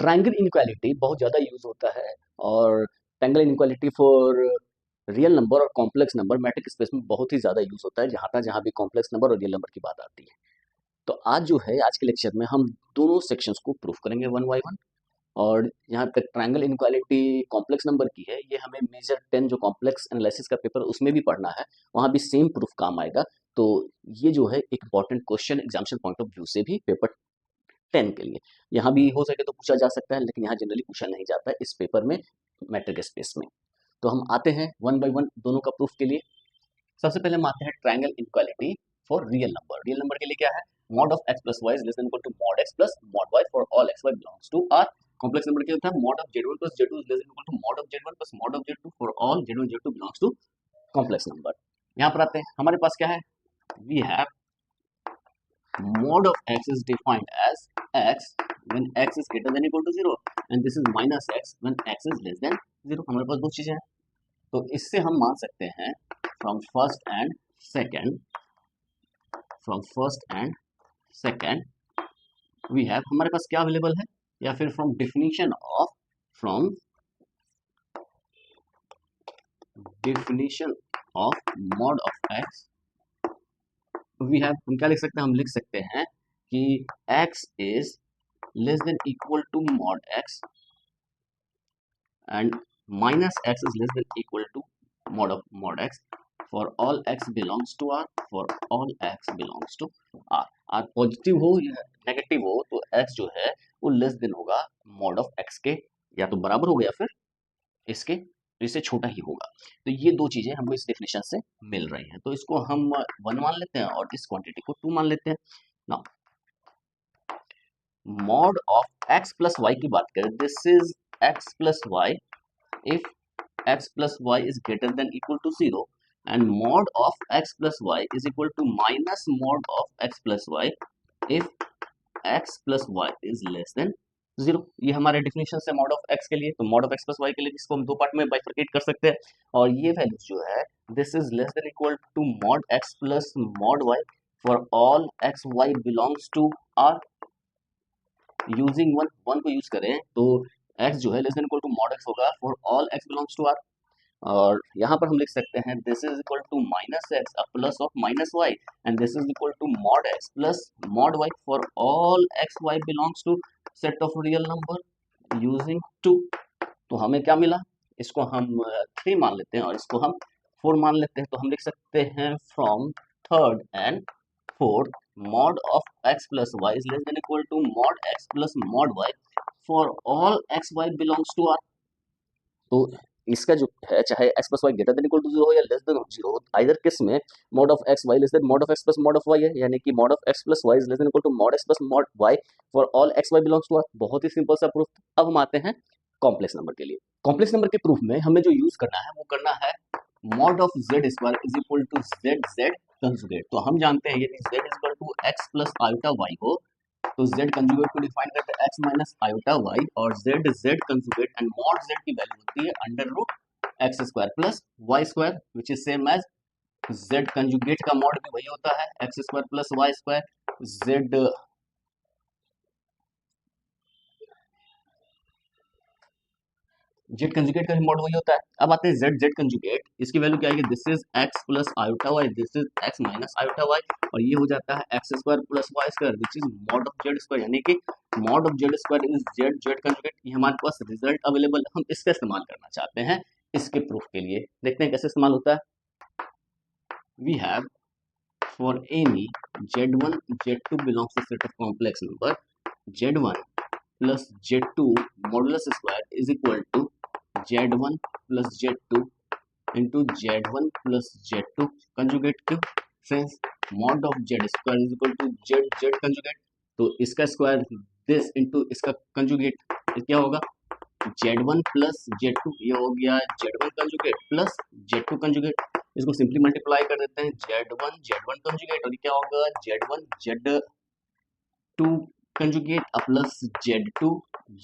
Triangle inequality बहुत ज़्यादा use होता है और triangle inequality for real number और कॉम्प्लेक्स नंबर मैट्रिक स्पेस में बहुत ही ज़्यादा यूज़ होता है जहाँ भी कॉम्प्लेक्स नंबर और रियल नंबर की बात आती है। तो आज जो है आज के लेक्चर में हम दोनों सेक्शंस को प्रूफ करेंगे वन बाय वन। और यहाँ तक ट्रायंगल इनइक्वालिटी कॉम्प्लेक्स नंबर की है, ये हमें मेजर 10 जो कॉम्प्लेक्स एनालिसिस का पेपर उसमें भी पढ़ना है, वहाँ भी सेम प्रूफ काम आएगा। तो ये जो है एक important question examination point of view से भी पेपर 10 के लिए यहाँ भी हो सके तो पूछा जा सकता है, लेकिन यहाँ जनरली पूछा नहीं जाता है इस पेपर में मैट्रिक स्पेस में। तो हम आते हैं वन बाय वन दोनों का प्रूफ के लिए। सबसे पहले हम आते हैं triangle inequality for real number. Real number के लिए क्या है, mod of x plus y is less than equal to mod x plus mod y for all x y belongs to R. Complex number के लिए था mod of z1 plus z2 is less than equal to mod of z1 plus mod of z2 for all z1 z2 belongs to complex number. यहाँ पर आते हैं, हमारे पास क्या है, we have mod of x is defined as x when x is greater than equal to 0 and this is minus x when x is less than 0। हमारे पास दो चीजें हैं, तो इससे हम मान सकते हैं from first and second we have, हमारे पास क्या अवेलेबल है, या फिर from definition of mod of x we have, हम क्या लिख सकते हैं, हम लिख सकते हैं कि x is less than equal to mod x and minus x is less than equal to mod of mod x for all x belongs to r, for all x belongs to r। r positive हो या negative हो तो x जो है वो less than होगा mod of x के, या तो बराबर होगा या फिर इसके, तो इससे छोटा ही होगा। तो ये दो चीजें हमको इस डेफिनेशन से मिल रही हैं, तो इसको हम 1 मान लेते हैं और इस क्वांटिटी को 2 मान लेते हैं। Now mod of x plus y की बात करें, this is x plus y if x plus y is greater than equal to 0 and mod of x plus y is equal to minus mod of x plus y if x plus y is less than 0। ये हमारे definition से mod of x के लिए, तो mod of x plus y के लिए जिसको हम दो पार्ट में बाइफरकेट कर सकते हैं, और ये वैल्यूज जो है this is less than equal to mod x plus mod y for all x y belongs to r। Using one को यूज करें तो x जो है less than equal to mod x होगा for all x belongs to r, और यहाँ पर हम लिख सकते हैं this is equal to minus x plus of minus y and this is equal to mod x plus mod y for all x y belongs to set of real number using 2। तो हमें क्या मिला, इसको हम 3 मान लेते हैं और इसको हम 4 मान लेते हैं, तो हम लिख सकते हैं from third and fourth mod of x plus y is less than equal to mod x plus mod y for all x y belongs to r. तो इसका जो है चाहे x plus y greater than equal to 0 हो या less than 0, either case में mod of x y less than mod of x plus mod of y है, यानी कि mod of x plus y is less than equal to mod x plus mod y for all x y belongs to r. बहुत ही simple सा proof. अब हम आते हैं कॉम्प्लेक्स नंबर के लिए। कॉम्प्लेक्स नंबर के प्रूफ में हमें जो यूज करना है वो करना है mod of z square is equal to z conjugate. तो हम जानते हैं यदि z is equal to x plus iota y हो तो z कंजुगेट को डिफाइन करते हैं x माइनस आयोटा y, और z conjugate and mod z की वैल्यू होती है under root x square plus y square which is same as z conjugate का मॉड भी वही होता है x square plus y square. z conjugate का मॉड वही होता है। अब आते हैं z कंजुगेट, इसकी वैल्यू क्या आएगी, this is x plus iota y, this is x minus iota y, और ये हो जाता है x square plus y square which is mod of z square, यानी कि mod of z square is z conjugate. ये हमारे पास रिजल्ट अवेलेबल, हम इसका इस्तेमाल करना चाहते हैं इसके प्रूफ के लिए। देखते हैं कैसे इस्तेमाल होता है। We have for any z1 z2 belongs to set of complex number z1 plus z2 modulus square is equal to z1 plus z2 into z1 plus z2 conjugate क्यों, since mod of z square is equal to z conjugate, तो इसका square this into इसका conjugate क्या होगा z1 plus z2, ये हो गया z1 conjugate plus z2 conjugate. इसको सिंपली मल्टीप्लाई कर देते हैं z1 कंजुगेट, और ये क्या होगा z1 z2 conjugate plus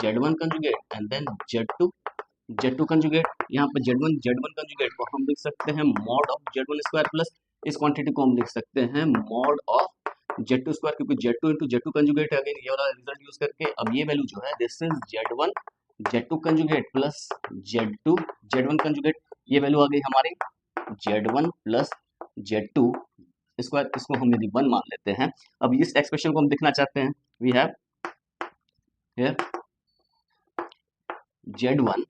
z1 conjugate and then z2 conjugate. यहाँ पर z1 कंजुगेट को हम लिख सकते हैं mod of z1 square plus इस क्वांटिटी को हम लिख सकते हैं mod of z two square, क्योंकि z two into z two conjugate है, अगेन ये वाला रिजल्ट यूज करके अब ये वैल्यू जो है this is z one z two conjugate plus z two z one conjugate, ये वैल्यू आ गई हमारी z one plus z two square, इसको हम यदि वन मान लेते हैं। अब इस एक्सप्रेशन को हम देखना चाहते हैं, we have here z one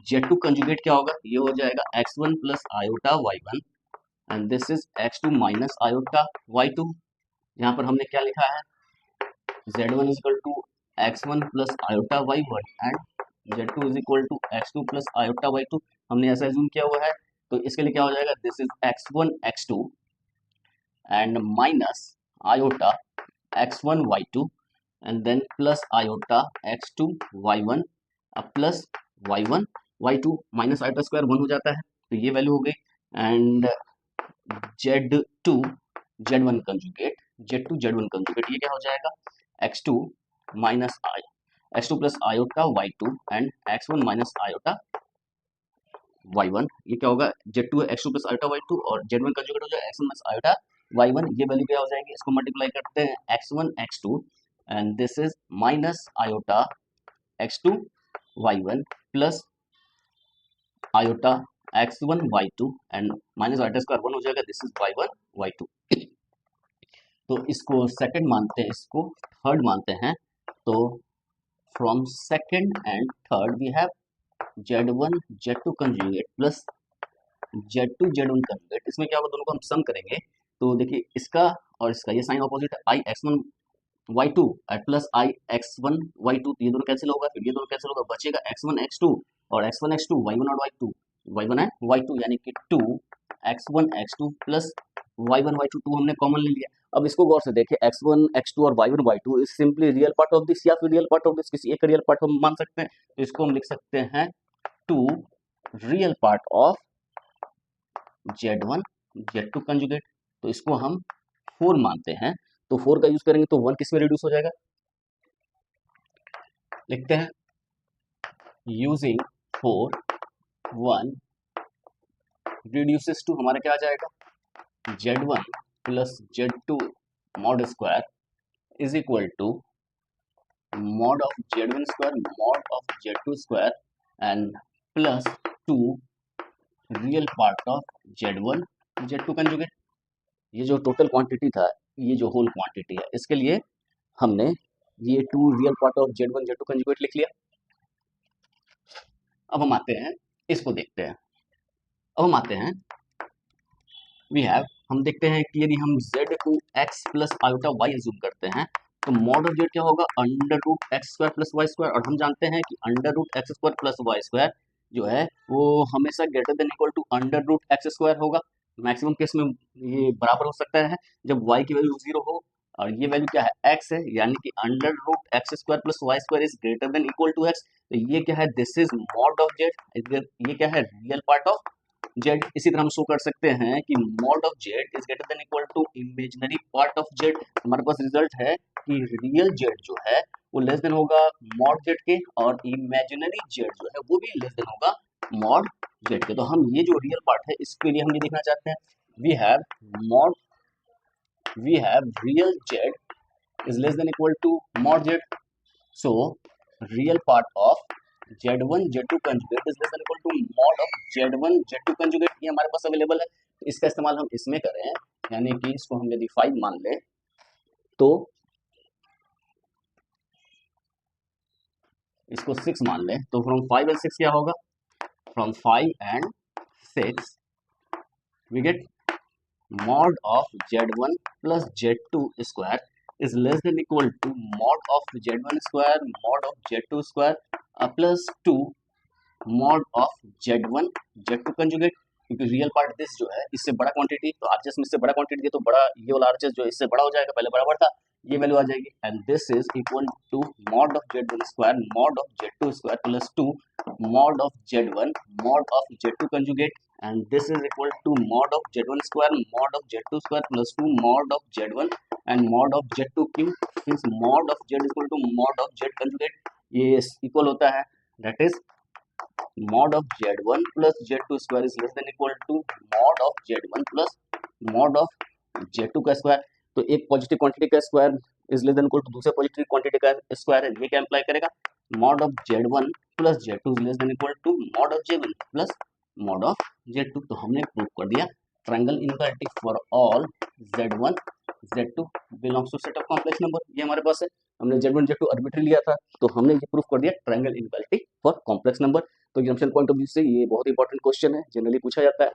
z two conjugate क्या होगा, ये हो जाएगा x one plus iota y one and this is x two minus iota y two. यहाँ पर हमने क्या लिखा है, z one is equal to x one plus iota y one and z two is equal to x two plus iota y two, हमने ऐसा assume किया हुआ है। तो इसके लिए क्या हो जाएगा, this is x one x two and minus iota x1 y2 and then plus iota x2 y1 अब plus y1 y2 minus iota square 1 हो जाता है, तो ये वैल्यू हो गई and z2 z1 conjugate z2 z1 conjugate ये क्या हो जाएगा x2 minus x2 plus iota y2 and x1 minus iota y1, ये क्या होगा z2 x2 plus iota y2 और z1 कंजुगेट हो जाएगा x1 माइनस आयोटा y1, ये वैल्यू क्या हो जाएगी, इसको मल्टीप्लाई करते हैं x1 x2 and this is minus iota x2 y1 plus iota x1 y2 and minus iota square 1 हो जाएगा, दिस इज y1 y2। तो इसको सेकंड मानते हैं, इसको थर्ड मानते हैं। तो from second and third we have z1 z2 conjugate plus z2 z1 conjugate, इसमें क्या होगा, दोनों को हम सम करेंगे तो देखिए इसका और इसका ये साइन ऑपोजिट है, i x one y two plus i x one y two, ये दोनों कैंसिल होगा, फिर ये दोनों कैंसिल होगा, बचेगा एक्स वन एक्स टू और x one x two y one और y one and y two, यानी कि two x one x two plus y one y two, two हमने कॉमन ले लिया। अब इसको गौर से देखें, एक्स वन एक्स टू और y one y two is simply real part of this या फिर रियल पार्ट ऑफ दिस, किसी एक रियल पार्ट हम मान सकते हैं, तो इसको हम लिख सकते हैं two real part of z1 z2 conjugate, तो इसको हम 4 मानते हैं। तो 4 का यूज करेंगे तो 1 किस में रिड्यूस हो जाएगा, लिखते हैं यूजिंग 4 1 रिड्यूसेस टू हमारा क्या आ जाएगा z1 plus z2 mod square is equal to mod of z1 square mod of z2 square and plus 2 real part of z1 z2 conjugate. ये जो टोटल क्वांटिटी था, ये जो होल क्वांटिटी है, इसके लिए हमने ये 2 real part of z1 z2 conjugate लिख लिया। अब हम आते हैं, इसको देखते हैं। अब हम आते हैं, वी हैव, हम देखते हैं कि यदि हम z को x plus iota y assume करते हैं तो मॉड ऑफ z क्या होगा, under root x square plus y square, और हम जानते हैं कि under root x square plus y square जो है वो हमेशा greater than equal to under root x square होगा। मैक्सिमम केस में ये बराबर हो सकता है जब y की वैल्यू 0 हो, और ये वैल्यू क्या है x है, यानी कि under root x square plus y square is greater than equal to x, तो ये क्या है, this is mod of z, ये क्या है, रियल पार्ट ऑफ z। इसी तरह हम शो कर सकते हैं कि mod of z is greater than equal to imaginary part of z। हमारे पास रिजल्ट है कि रियल z जो है वो लेस देन होगा मॉड z के, और इमेजिनरी z जो है वो भी लेस देन होगा मॉड z के। तो हम ये जो रियल पार्ट है इसके लिए हम ये देखना चाहते हैं, we have real z is less than equal to mod z, so real part of z1 z2 conjugate is less than equal to mod of z1 z2 conjugate, ये हमारे पास अवेलेबल है। तो इसका इस्तेमाल हम इसमें करें, यानी कि इसको हम यदि 5 मान लें तो इसको 6 मान लें, तो फ्रॉम 5 एंड 6 क्या होगा, from 5 and 6 we get mod of z1 plus z2 square is less than equal to mod of z1 square mod of z2 square plus 2 mod of z1 z2 conjugate, क्योंकि real part this जो है इससे बड़ा quantity, तो RHS में इससे बड़ा quantity है तो बड़ा ये वाला आरएचएस जो इससे बड़ा हो जाएगा, पहले बराबर था, ये वैल्यू आ जाएगी and this is equal to mod of z1 square mod of z2 square plus 2 mod of z1 mod of z2 conjugate and this is equal to mod of z1 square mod of z2 square plus 2 mod of z1 and mod of z2 cube, since mod of z equal to mod of z conjugate, ये equal होता है that is mod of z1 plus z2 square is less than equal to mod of z1 plus mod of z2 का square. तो एक positive quantity का square is less than equal to दूसरे positive quantity का square है, ये क्या imply करेगा, mod of Z1 plus Z2 is less than equal to mod of J1 plus mod of Z2। तो हमने प्रूव कर दिया triangle inequality for all Z1 Z2 belongs to set of complex number. ये हमारे पास है, हमने Z1 Z2 arbitrary लिया था, तो हमने ये प्रूफ कर दिया triangle inequality for complex number. तो एग्जामिनेशन पॉइंट ऑफ व्यू से ये बहुत इंपॉर्टेंट क्वेश्चन है, जनरली पूछा जाता है।